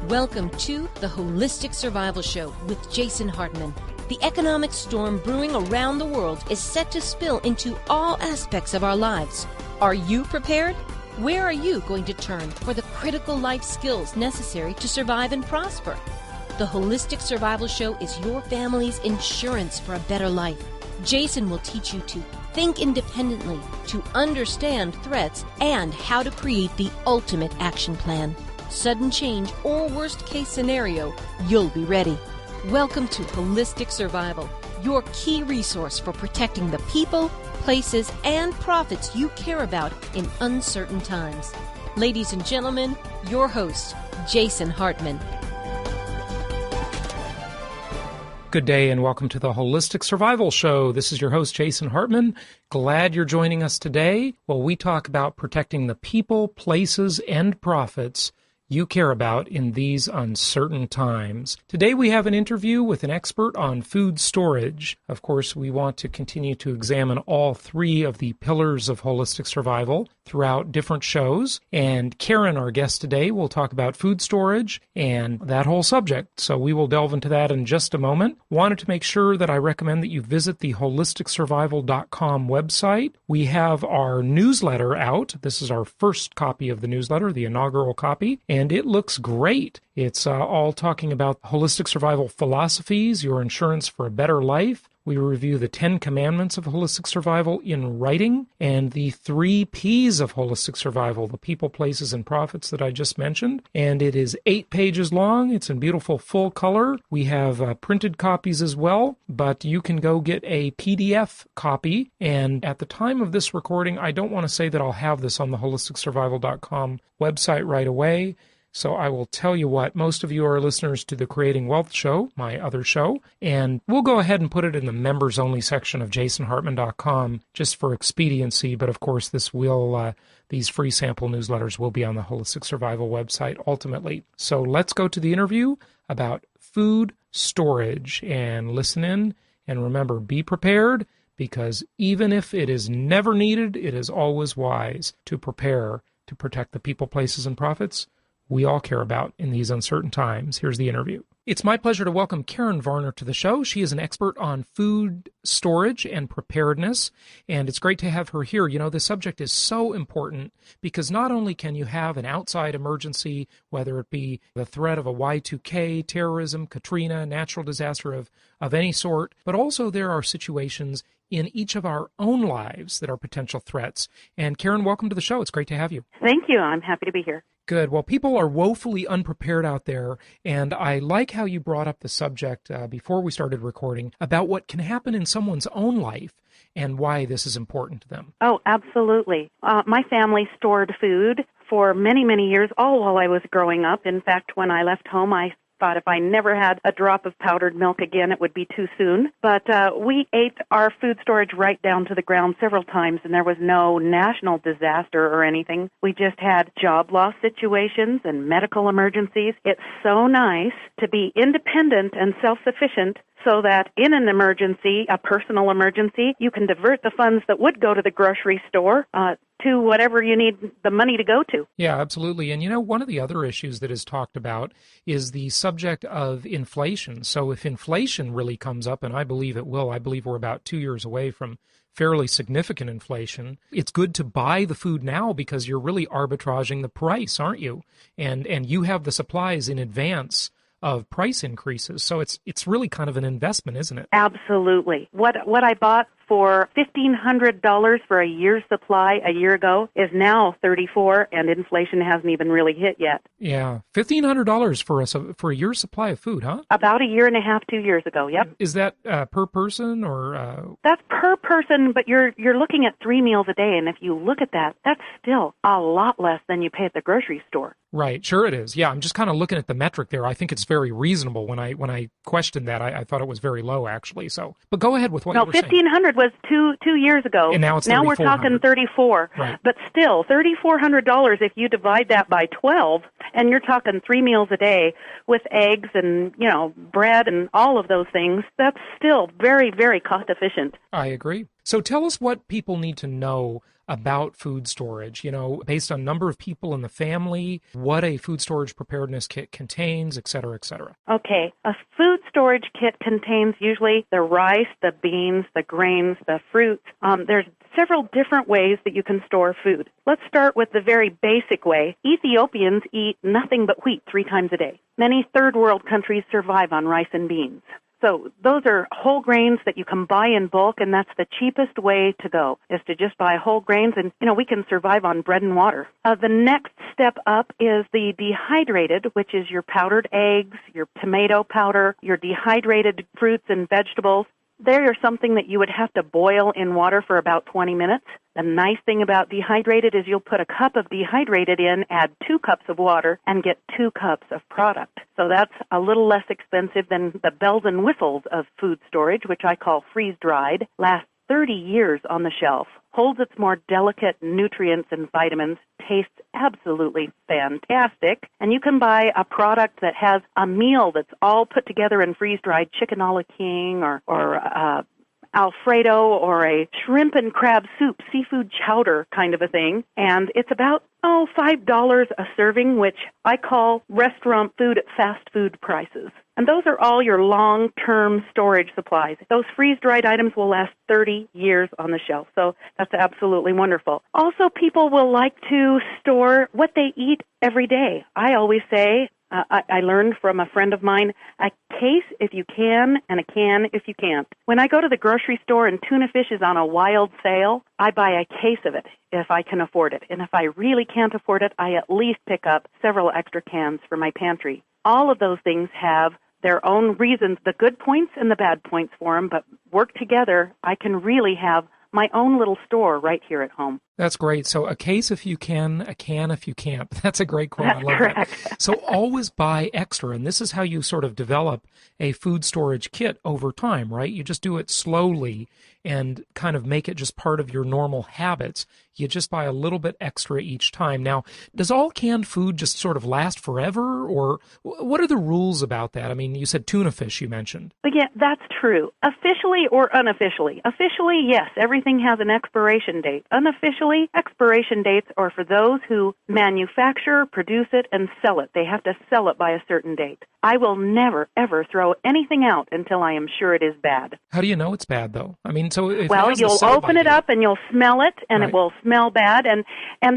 Welcome to the Holistic Survival Show with Jason Hartman. The economic storm brewing around the world is set to spill into all aspects of our lives. Are you prepared? Where are you going to turn for the critical life skills necessary to survive and prosper? The Holistic Survival Show is your family's insurance for a better life. Jason will teach you to think independently, to understand threats, and how to create the ultimate action plan. Sudden change or worst case scenario, you'll be ready. Welcome to Holistic Survival, your key resource for protecting the people, places, and profits you care about in uncertain times. Ladies and gentlemen, your host, Jason Hartman. Good day and welcome to the Holistic Survival Show. This is your host, Jason Hartman. Glad you're joining us today while we talk about protecting the people, places, and profits you care about in these uncertain times. Today we have an interview with an expert on food storage. Of course, we want to continue to examine all three of the pillars of holistic survival throughout different shows. And Karen, our guest today, will talk about food storage and that whole subject. So we will delve into that in just a moment. Wanted to make sure that I recommend that you visit the holisticsurvival.com website. We have our newsletter out. This is our first copy of the newsletter, the inaugural copy, and it looks great. It's all talking about holistic survival philosophies, your insurance for a better life. We review the 10 commandments of holistic survival in writing and the 3 P's of holistic survival, the people, places, and profits that I just mentioned. And it is 8 pages long. It's in beautiful full color. We have printed copies as well, but you can go get a PDF copy. And at the time of this recording, I don't want to say that I'll have this on the holisticsurvival.com website right away. So I will tell you what, most of you are listeners to the Creating Wealth Show, my other show, and we'll go ahead and put it in the members-only section of jasonhartman.com just for expediency, but of course these free sample newsletters will be on the Holistic Survival website ultimately. So let's go to the interview about food storage, and listen in, and remember, be prepared, because even if it is never needed, it is always wise to prepare to protect the people, places, and profits we all care about in these uncertain times. Here's the interview. It's my pleasure to welcome Karen Varner to the show. She is an expert on food storage and preparedness, and it's great to have her here. You know, the subject is so important because not only can you have an outside emergency, whether it be the threat of a Y2K, terrorism, Katrina, natural disaster of any sort, but also there are situations in each of our own lives that are potential threats. And Karen, welcome to the show. It's great to have you. Thank you. I'm happy to be here. Good. Well, people are woefully unprepared out there, and I like how you brought up the subject before we started recording about what can happen in someone's own life and why this is important to them. Oh, absolutely. My family stored food for many, many years, all while I was growing up. In fact, when I left home, I thought if I never had a drop of powdered milk again, it would be too soon. But we ate our food storage right down to the ground several times, and there was no national disaster or anything. We just had job loss situations and medical emergencies. It's so nice to be independent and self-sufficient so that in an emergency, a personal emergency, you can divert the funds that would go to the grocery store to whatever you need the money to go to. Yeah, absolutely. And you know, one of the other issues that is talked about is the subject of inflation. So if inflation really comes up, and I believe it will, I believe we're about 2 years away from fairly significant inflation, it's good to buy the food now because you're really arbitraging the price, aren't you? And you have the supplies in advance of price increases. So it's really kind of an investment, isn't it? Absolutely. What I bought for $1,500 for a year's supply a year ago is now $3,400, and inflation hasn't even really hit yet. Yeah, $1,500 for a year's supply of food, huh? About a year and a half, 2 years ago. Yep. Is that per person or? That's per person, but you're looking at 3 meals a day, and if you look at that, that's still a lot less than you pay at the grocery store. Right, sure it is. Yeah, I'm just kind of looking at the metric there. I think it's very reasonable. When I questioned that, I thought it was very low actually. So, but go ahead with what you were saying. No, $1,500 was two years ago. And now it's now we're talking $3,400. Right. But still, $3,400 if you divide that by 12, and you're talking 3 meals a day with eggs and bread and all of those things. That's still very, very cost efficient. I agree. So tell us what people need to know about food storage, based on number of people in the family, what a food storage preparedness kit contains, et cetera, et cetera. Okay. A food storage kit contains usually the rice, the beans, the grains, the fruits. There's several different ways that you can store food. Let's start with the very basic way. Ethiopians eat nothing but wheat 3 times a day. Many third world countries survive on rice and beans. So those are whole grains that you can buy in bulk, and that's the cheapest way to go, is to just buy whole grains, and, we can survive on bread and water. The next step up is the dehydrated, which is your powdered eggs, your tomato powder, your dehydrated fruits and vegetables. They are something that you would have to boil in water for about 20 minutes. The nice thing about dehydrated is you'll put a cup of dehydrated in, add 2 cups of water, and get 2 cups of product. So that's a little less expensive than the bells and whistles of food storage, which I call freeze-dried, lasts 30 years on the shelf, holds its more delicate nutrients and vitamins, tastes absolutely fantastic, and you can buy a product that has a meal that's all put together in freeze-dried chicken a la king or Alfredo or a shrimp and crab soup, seafood chowder kind of a thing, and it's about $5 a serving, which I call restaurant food at fast food prices. And those are all your long-term storage supplies. Those freeze-dried items will last 30 years on the shelf, so that's absolutely wonderful. Also, people will like to store what they eat every day. I always say, I learned from a friend of mine, a case if you can and a can if you can't. When I go to the grocery store and tuna fish is on a wild sale, I buy a case of it if I can afford it. And if I really can't afford it, I at least pick up several extra cans for my pantry. All of those things have their own reasons, the good points and the bad points for them, but work together, I can really have my own little store right here at home. That's great. So a case if you can, a can if you can't. That's a great quote. That's I love correct. that. So always buy extra. And this is how you sort of develop a food storage kit over time, right? You just do it slowly and kind of make it just part of your normal habits. You just buy a little bit extra each time. Now, does all canned food just sort of last forever, or what are the rules about that? I mean, you said tuna fish you mentioned. But yeah, that's true. Officially or unofficially. Officially, yes, everything has an expiration date. Unofficially, expiration dates are for those who manufacture, produce it, and sell it. They have to sell it by a certain date. I will never, ever throw anything out until I am sure it is bad. How do you know it's bad, though? I mean, so if well, you'll open it up and you'll smell it, and it will smell bad, and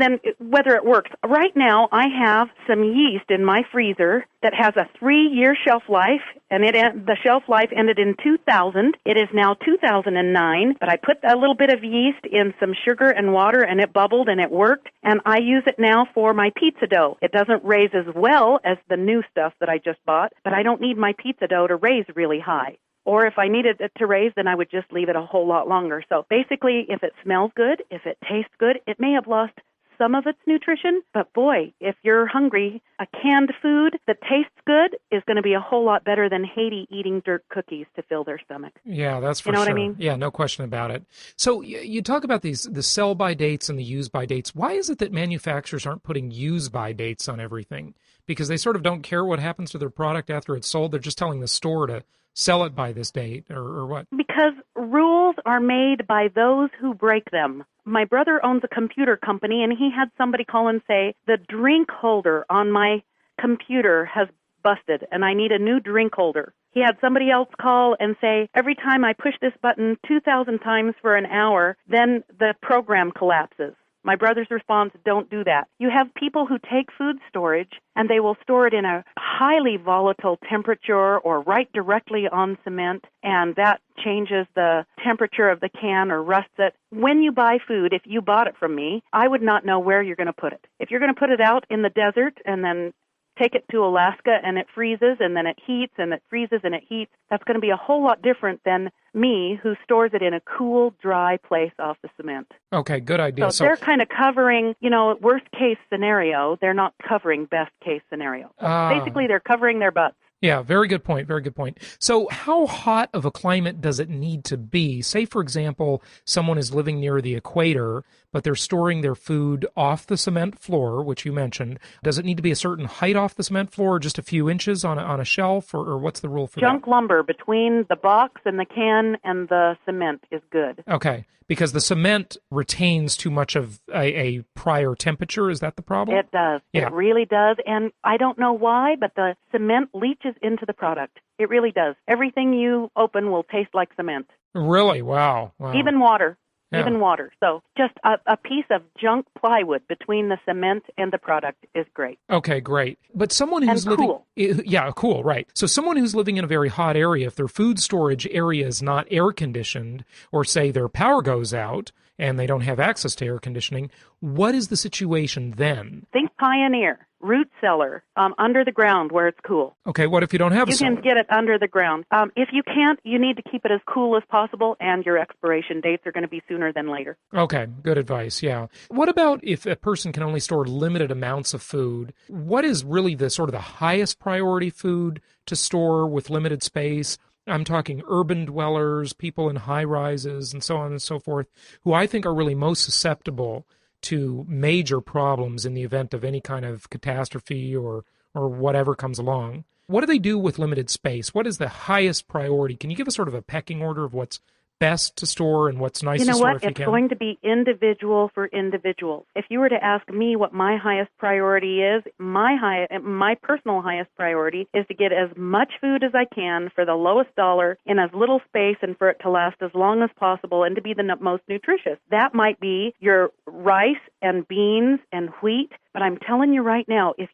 then whether it works. Right now, I have some yeast in my freezer that has a 3-year shelf life, and the shelf life ended in 2000. It is now 2009, but I put a little bit of yeast in some sugar and water, and it bubbled, and it worked, and I use it now for my pizza dough. It doesn't raise as well as the new stuff that I just bought, but I don't need my pizza dough to raise really high. Or if I needed it to raise, then I would just leave it a whole lot longer. So basically, if it smells good, if it tastes good, it may have lost some of its nutrition, but boy, if you're hungry, a canned food that tastes good is going to be a whole lot better than Haiti eating dirt cookies to fill their stomach. Yeah, that's for sure. You know what I mean? Yeah, no question about it. So you talk about the sell-by dates and the use-by dates. Why is it that manufacturers aren't putting use-by dates on everything? Because they sort of don't care what happens to their product after it's sold. They're just telling the store to sell it by this date, or what? Because rules are made by those who break them. My brother owns a computer company, and he had somebody call and say, the drink holder on my computer has busted, and I need a new drink holder. He had somebody else call and say, every time I push this button 2,000 times for an hour, then the program collapses. My brother's response, don't do that. You have people who take food storage and they will store it in a highly volatile temperature or right directly on cement, and that changes the temperature of the can or rusts it. When you buy food, if you bought it from me, I would not know where you're going to put it. If you're going to put it out in the desert and then take it to Alaska and it freezes and then it heats and it freezes and it heats, that's going to be a whole lot different than me who stores it in a cool, dry place off the cement. Okay, good idea. So they're kind of covering, worst case scenario. They're not covering best case scenario. Basically, they're covering their butts. Yeah, very good point. Very good point. So how hot of a climate does it need to be? Say, for example, someone is living near the equator, but they're storing their food off the cement floor, which you mentioned. Does it need to be a certain height off the cement floor, or just a few inches on a shelf, or what's the rule for that? Junk lumber between the box and the can and the cement is good. Okay, because the cement retains too much of a prior temperature. Is that the problem? It does. Yeah. It really does. And I don't know why, but the cement leaches into the product. It really does. Everything you open will taste like cement. Really? Wow. Even water. Yeah. Even water. So just a piece of junk plywood between the cement and the product is great. Okay, great. But someone who's living... cool. Yeah, cool, right. So someone who's living in a very hot area, if their food storage area is not air-conditioned, or say their power goes out and they don't have access to air conditioning, what is the situation then? Think Pioneer, root cellar, under the ground where it's cool. Okay, what if you don't have a cellar? You can get it under the ground. If you can't, you need to keep it as cool as possible, and your expiration dates are going to be sooner than later. Okay, good advice, yeah. What about if a person can only store limited amounts of food? What is really the sort of the highest priority food to store with limited space? I'm talking urban dwellers, people in high rises, and so on and so forth, who I think are really most susceptible to major problems in the event of any kind of catastrophe or whatever comes along. What do they do with limited space? What is the highest priority? Can you give us sort of a pecking order of what's best to store and what's nice to store if you can? It's going to be individual for individual. If you were to ask me what my highest priority is, my personal highest priority is to get as much food as I can for the lowest dollar in as little space and for it to last as long as possible and to be the most nutritious. That might be your rice and beans and wheat, but I'm telling you right now, if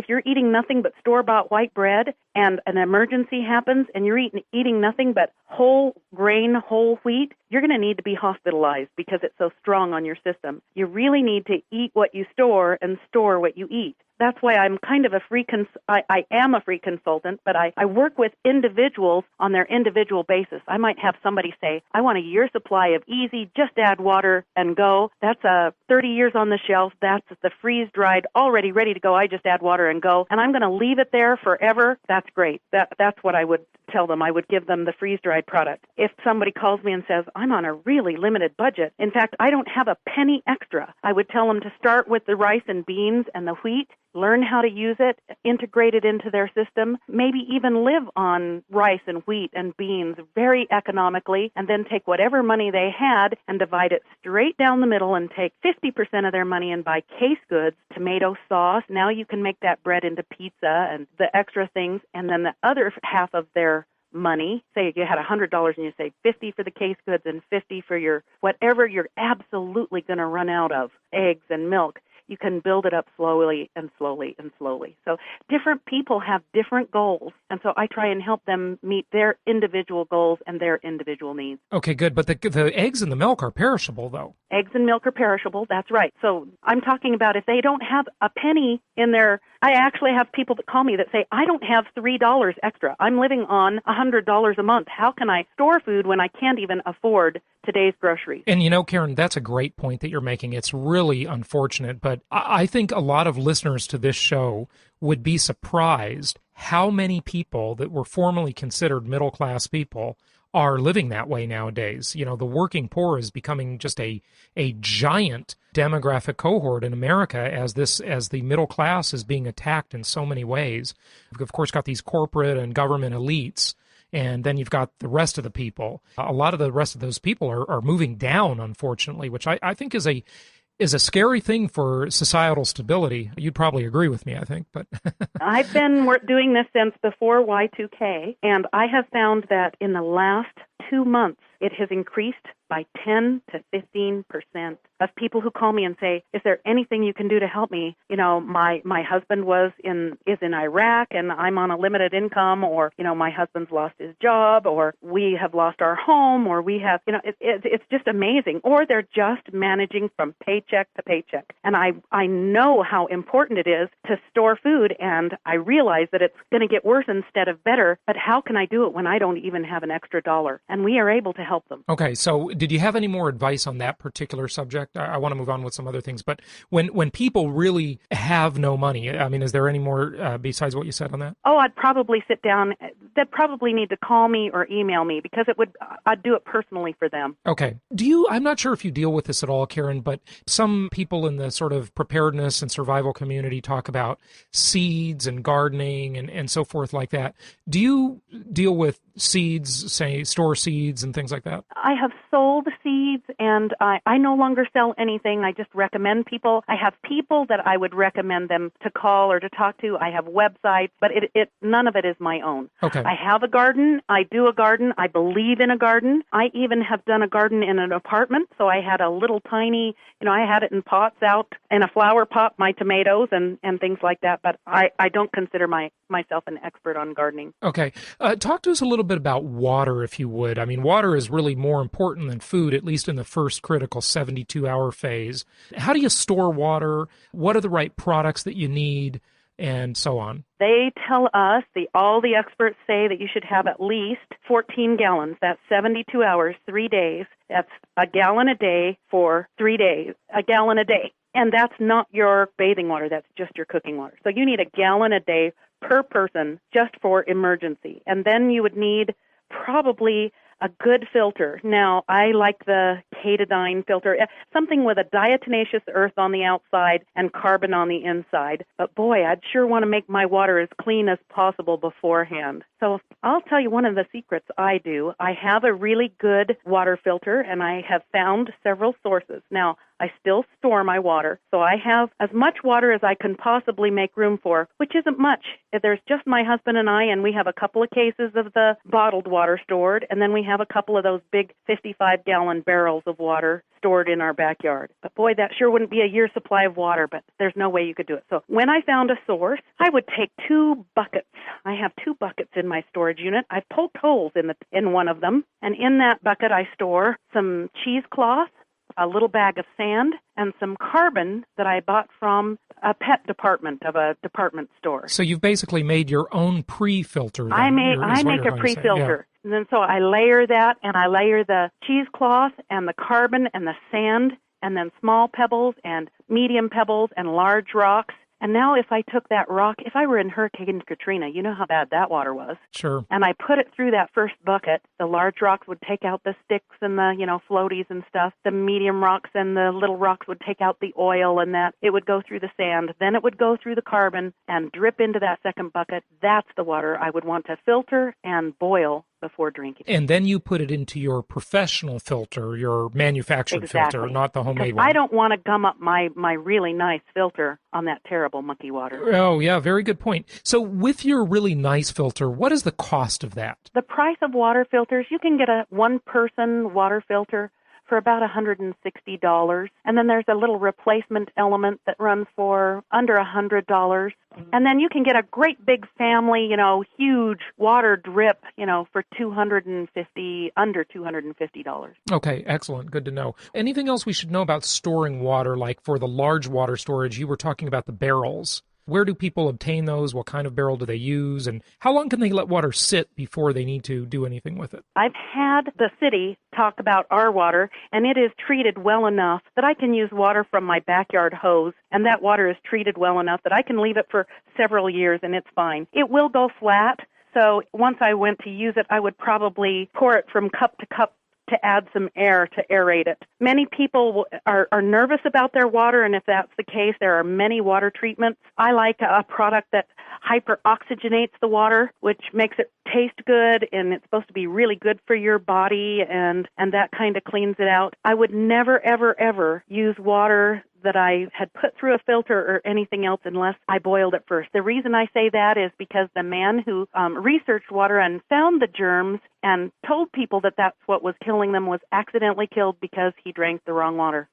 you're eating nothing but store-bought white bread and an emergency happens and you're eating nothing but whole grain, whole wheat, you're going to need to be hospitalized because it's so strong on your system. You really need to eat what you store and store what you eat. That's why I'm kind of I am a free consultant, but I work with individuals on their individual basis. I might have somebody say, I want a year's supply of easy, just add water and go. That's 30 years on the shelf. That's the freeze-dried, already ready to go. I just add water and go. And I'm going to leave it there forever. That's great. That's what I would tell them. I would give them the freeze-dried product. If somebody calls me and says, I'm on a really limited budget, in fact, I don't have a penny extra, I would tell them to start with the rice and beans and the wheat, learn how to use it, integrate it into their system, maybe even live on rice and wheat and beans very economically, and then take whatever money they had and divide it straight down the middle and take 50% of their money and buy case goods, tomato sauce. Now you can make that bread into pizza and the extra things, and then the other half of their money, say you had $100 and you say 50 for the case goods and 50 for your whatever you're absolutely going to run out of, eggs and milk. You can build it up slowly and slowly and slowly. So different people have different goals, and so I try and help them meet their individual goals and their individual needs. Okay, good. But the eggs and the milk are perishable, though. Eggs and milk are perishable, that's right. So I'm talking about if they don't have a penny in their... I actually have people that call me that say, I don't have $3 extra. I'm living on $100 a month. How can I store food when I can't even afford today's groceries? And Karen, that's a great point that you're making. It's really unfortunate, but I think a lot of listeners to this show would be surprised how many people that were formerly considered middle-class people are living that way nowadays. The working poor is becoming just a giant demographic cohort in America as the middle class is being attacked in so many ways. We've, of course, got these corporate and government elites, and then you've got the rest of the people. A lot of the rest of those people are moving down, unfortunately, which I think is a scary thing for societal stability. You'd probably agree with me, I think. But I've been doing this since before Y2K, and I have found that in the last 2 months, it has increased by 10 to 15% of people who call me and say, is there anything you can do to help me? My husband is in Iraq and I'm on a limited income, or, my husband's lost his job, or we have lost our home, or we have, it's just amazing. Or they're just managing from paycheck to paycheck. And I know how important it is to store food, and I realize that it's going to get worse instead of better, but how can I do it when I don't even have an extra dollar? and we are able to help them. Okay, so did you have any more advice on that particular subject? I want to move on with some other things, but when people really have no money, I mean, is there any more besides what you said on that? Oh, I'd probably sit down. They'd probably need to call me or email me because I'd do it personally for them. Okay. I'm not sure if you deal with this at all, Karen, but some people in the sort of preparedness and survival community talk about seeds and gardening and so forth like that. Do you deal with seeds, say store seeds and things like that? I have sold seeds, and I no longer sell anything. I just recommend people. I have people that I would recommend them to call or to talk to. I have websites, but none of it is my own. Okay. I have a garden. I do a garden. I believe in a garden. I even have done a garden in an apartment, so I had a little tiny, I had it in pots out in a flower pot, my tomatoes and things like that, but I don't consider myself an expert on gardening. Okay. Talk to us a little bit about water, if you would. I mean, water is really more important than food, at least in the first critical 72-hour phase. How do you store water? What are the right products that you need? And so on. They tell us, all the experts say that you should have at least 14 gallons. That's 72 hours, 3 days. That's a gallon a day for 3 days, a gallon a day. And that's not your bathing water. That's just your cooking water. So you need a gallon a day per person just for emergency. And then you would need probably a good filter. Now, I like the Katadyn filter, something with a diatomaceous earth on the outside and carbon on the inside. But boy, I'd sure want to make my water as clean as possible beforehand. So I'll tell you one of the secrets I do. I have a really good water filter, and I have found several sources. Now, I still store my water, so I have as much water as I can possibly make room for, which isn't much. There's just my husband and I, and we have a couple of cases of the bottled water stored, and then we have a couple of those big 55-gallon barrels of water stored in our backyard. But boy, that sure wouldn't be a year's supply of water, but there's no way you could do it. So when I found a source, I would take 2 buckets. I have 2 buckets in my storage unit. I've poked holes in one of them, and in that bucket I store some cheesecloth, a little bag of sand, and some carbon that I bought from a pet department of a department store. So you've basically made your own pre-filter. Then, I make a pre-filter. Yeah. And then so I layer that, and I layer the cheesecloth and the carbon and the sand, and then small pebbles and medium pebbles and large rocks. And now if I took that rock, if I were in Hurricane Katrina, you know how bad that water was. Sure. And I put it through that first bucket, the large rocks would take out the sticks and the, floaties and stuff. The medium rocks and the little rocks would take out the oil and that. It would go through the sand. Then it would go through the carbon and drip into that second bucket. That's the water I would want to filter and boil before drinking. And then you put it into your professional filter, your manufactured filter, not the homemade one. I don't want to gum up my really nice filter on that terrible mucky water. Oh, yeah, very good point. So with your really nice filter, what is the cost of that? The price of water filters, you can get a one-person water filter for about $160. And then there's a little replacement element that runs for under $100. And then you can get a great big family, huge water drip, for under $250. Okay, excellent. Good to know. Anything else we should know about storing water, like for the large water storage? You were talking about the barrels. Where do people obtain those? What kind of barrel do they use? And how long can they let water sit before they need to do anything with it? I've had the city talk about our water, and it is treated well enough that I can use water from my backyard hose, and that water is treated well enough that I can leave it for several years, and it's fine. It will go flat, so once I went to use it, I would probably pour it from cup to cup to add some air to aerate it. Many people are nervous about their water, and if that's the case, there are many water treatments. I like a product that hyperoxygenates the water, which makes it taste good, and it's supposed to be really good for your body, and that kind of cleans it out. I would never, ever, ever use water that I had put through a filter or anything else unless I boiled it first. The reason I say that is because the man who researched water and found the germs and told people that that's what was killing them was accidentally killed because he drank the wrong water.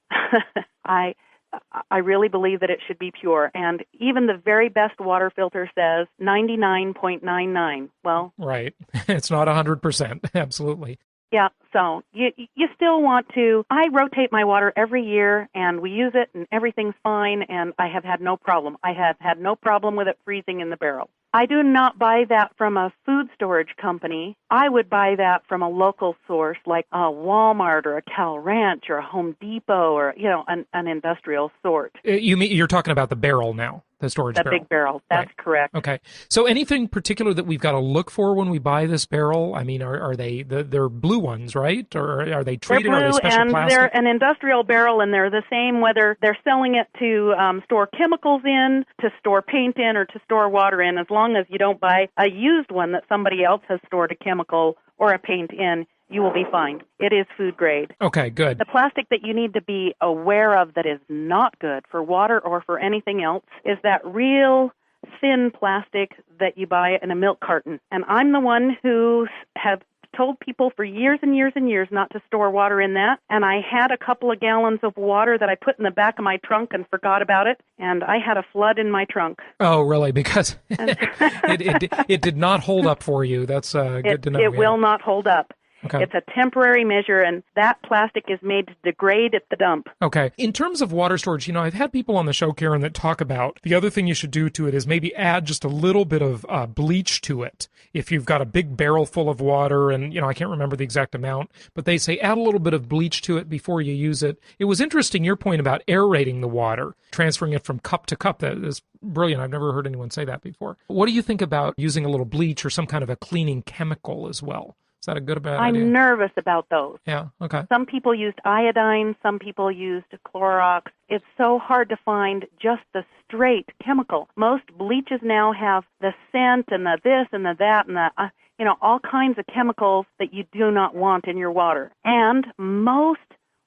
I really believe that it should be pure, and even the very best water filter says 99.99. Well, right. It's not 100%. Absolutely. Yeah, so you still want to. I rotate my water every year, and we use it, and everything's fine, and I have had no problem. I have had no problem with it freezing in the barrel. I do not buy that from a food storage company. I would buy that from a local source like a Walmart or a Cal Ranch or a Home Depot or, an industrial sort. You're talking about the barrel now, the storage That barrel. big barrel. That's right. correct. Okay. So anything particular that we've got to look for when we buy this barrel? I mean, are they, they're blue ones, right? Or are they treated? They're blue, are they special and plastic? they're an industrial barrel, and they're the same whether they're selling it to store chemicals in, to store paint in, or to store water in. As long as you don't buy a used one that somebody else has stored a chemical or a paint in, you will be fine. It is food grade. Okay, good. The plastic that you need to be aware of that is not good for water or for anything else is that real thin plastic that you buy in a milk carton. And I'm the one who have told people for years and years and years not to store water in that. And I had a couple of gallons of water that I put in the back of my trunk and forgot about it. And I had a flood in my trunk. Oh, really? Because it did not hold up for you. That's good to know. It will not hold up. Okay. It's a temporary measure, and that plastic is made to degrade at the dump. Okay. In terms of water storage, I've had people on the show, Karen, that talk about the other thing you should do to it is maybe add just a little bit of bleach to it. If you've got a big barrel full of water, and, I can't remember the exact amount, but they say add a little bit of bleach to it before you use it. It was interesting, your point about aerating the water, transferring it from cup to cup. That is brilliant. I've never heard anyone say that before. What do you think about using a little bleach or some kind of a cleaning chemical as well? Is that a good or bad idea? I'm nervous about those. Yeah, okay. Some people used iodine, some people used Clorox. It's so hard to find just the straight chemical. Most bleaches now have the scent and the this and the that and the, all kinds of chemicals that you do not want in your water. And most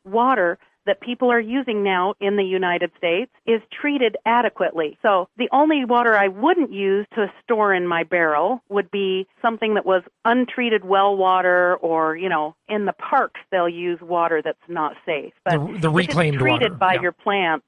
water that people are using now in the United States is treated adequately. So the only water I wouldn't use to store in my barrel would be something that was untreated well water, or, in the parks they'll use water that's not safe. But the reclaimed if it's treated water. by your plant,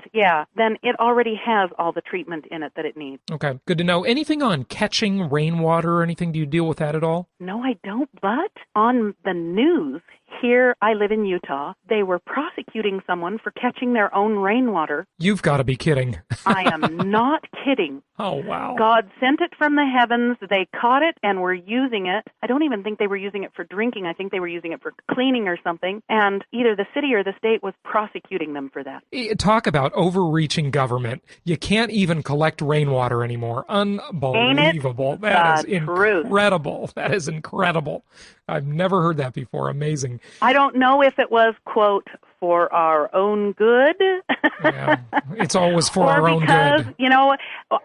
then it already has all the treatment in it that it needs. Okay, good to know. Anything on catching rainwater or anything? Do you deal with that at all? No, I don't. But on the news, here, I live in Utah, they were prosecuting someone for catching their own rainwater. You've got to be kidding. I am not kidding. Oh, wow. God sent it from the heavens. They caught it and were using it. I don't even think they were using it for drinking. I think they were using it for cleaning or something. And either the city or the state was prosecuting them for that. Talk about overreaching government. You can't even collect rainwater anymore. Unbelievable. That is incredible. That is incredible. I've never heard that before. Amazing. I don't know if it was, quote, for our own good. Yeah, it's always for our own good.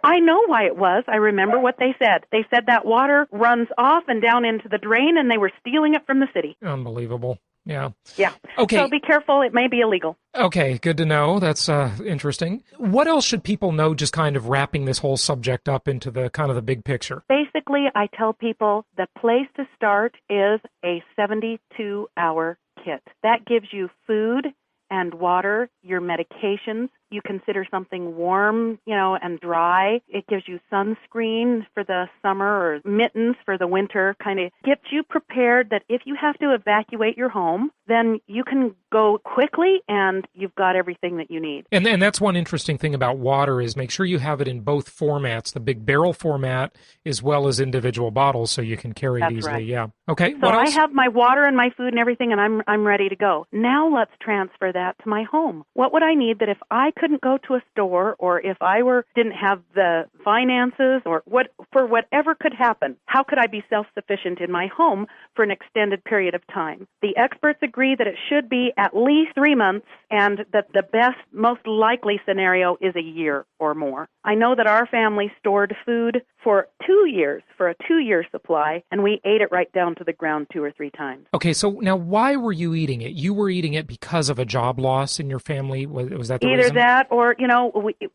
I know why it was. I remember what they said. They said that water runs off and down into the drain, and they were stealing it from the city. Unbelievable. Yeah. Yeah. Okay. So be careful. It may be illegal. Okay. Good to know. That's interesting. What else should people know, just kind of wrapping this whole subject up into the kind of the big picture? Basically, I tell people the place to start is a 72-hour kit. That gives you food and water, your medications. You consider something warm, and dry. It gives you sunscreen for the summer or mittens for the winter. Kind of gets you prepared that if you have to evacuate your home, then you can go quickly and you've got everything that you need. And that's one interesting thing about water is make sure you have it in both formats, the big barrel format as well as individual bottles, so you can carry it easily. Right. Yeah. Okay. So what else? I have my water and my food and everything, and I'm ready to go. Now let's transfer that to my home. What would I need that if I couldn't go to a store, or if I didn't have the finances, or whatever could happen, how could I be self-sufficient in my home for an extended period of time? The experts agree that it should be at least 3 months, and that the best, most likely scenario is a year or more. I know that our family stored food for 2 years, for a 2-year supply, and we ate it right down to the ground 2 or 3 times. Okay, so now why were you eating it? You were eating it because of a job loss in your family? Was that the reason? Either that, or,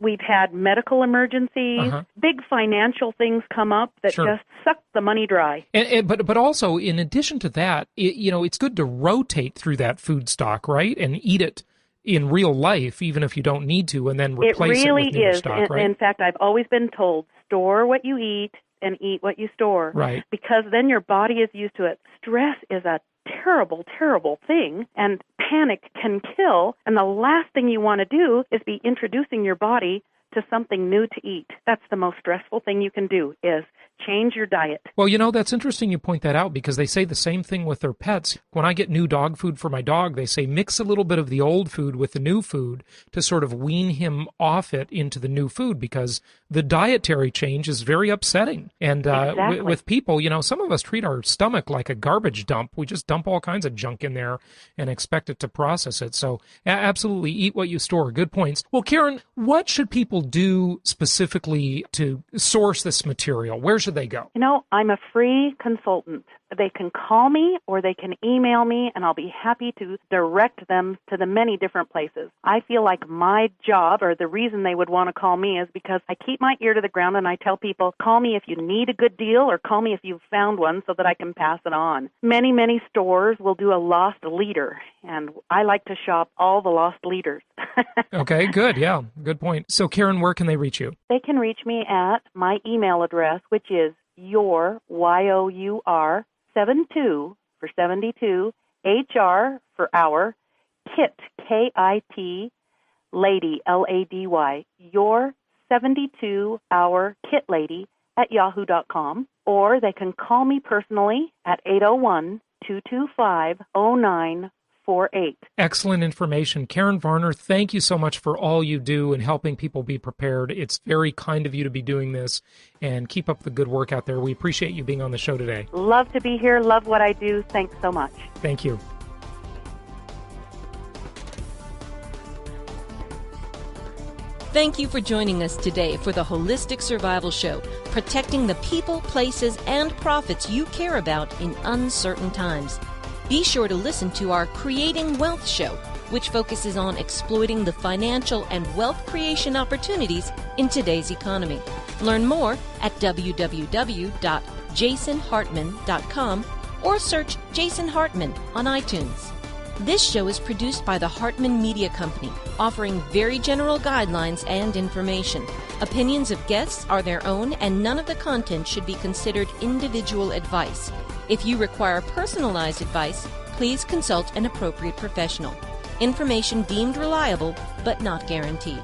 we've had medical emergencies, big financial things come up that just suck the money dry. But also, in addition to that, it's good to rotate through that food stock, right? And eat it in real life, even if you don't need to, and then replace it with newer stock, right? In fact, I've always been told, store what you eat and eat what you store. Right. Because then your body is used to it. Stress is a terrible, terrible thing, and panic can kill, and the last thing you want to do is be introducing your body to something new to eat. That's the most stressful thing you can do, is change your diet. Well, that's interesting you point that out because they say the same thing with their pets. When I get new dog food for my dog, they say mix a little bit of the old food with the new food to sort of wean him off it into the new food because the dietary change is very upsetting. And Exactly. with people, some of us treat our stomach like a garbage dump. We just dump all kinds of junk in there and expect it to process it. So absolutely eat what you store. Good points. Well, Karen, what should people do specifically to source this material? Where should they go? I'm a free consultant. They can call me or they can email me, and I'll be happy to direct them to the many different places. I feel like my job, or the reason they would want to call me, is because I keep my ear to the ground and I tell people, call me if you need a good deal or call me if you've found one so that I can pass it on. Many, many stores will do a lost leader, and I like to shop all the lost leaders. Okay, good. Yeah, good point. So, Karen, where can they reach you? They can reach me at my email address, which is your 72 for 72, HR for hour, KIT, K-I-T, lady, L-A-D-Y, your 72-hour KIT lady at yahoo.com, or they can call me personally at 801-225-0948. Excellent information. Karen Varner, thank you so much for all you do in helping people be prepared. It's very kind of you to be doing this, and keep up the good work out there. We appreciate you being on the show today. Love to be here. Love what I do. Thanks so much. Thank you. Thank you for joining us today for the Holistic Survival Show, protecting the people, places, and profits you care about in uncertain times. Be sure to listen to our Creating Wealth show, which focuses on exploiting the financial and wealth creation opportunities in today's economy. Learn more at www.jasonhartman.com or search Jason Hartman on iTunes. This show is produced by the Hartman Media Company, offering very general guidelines and information. Opinions of guests are their own, and none of the content should be considered individual advice. If you require personalized advice, please consult an appropriate professional. Information deemed reliable, but not guaranteed.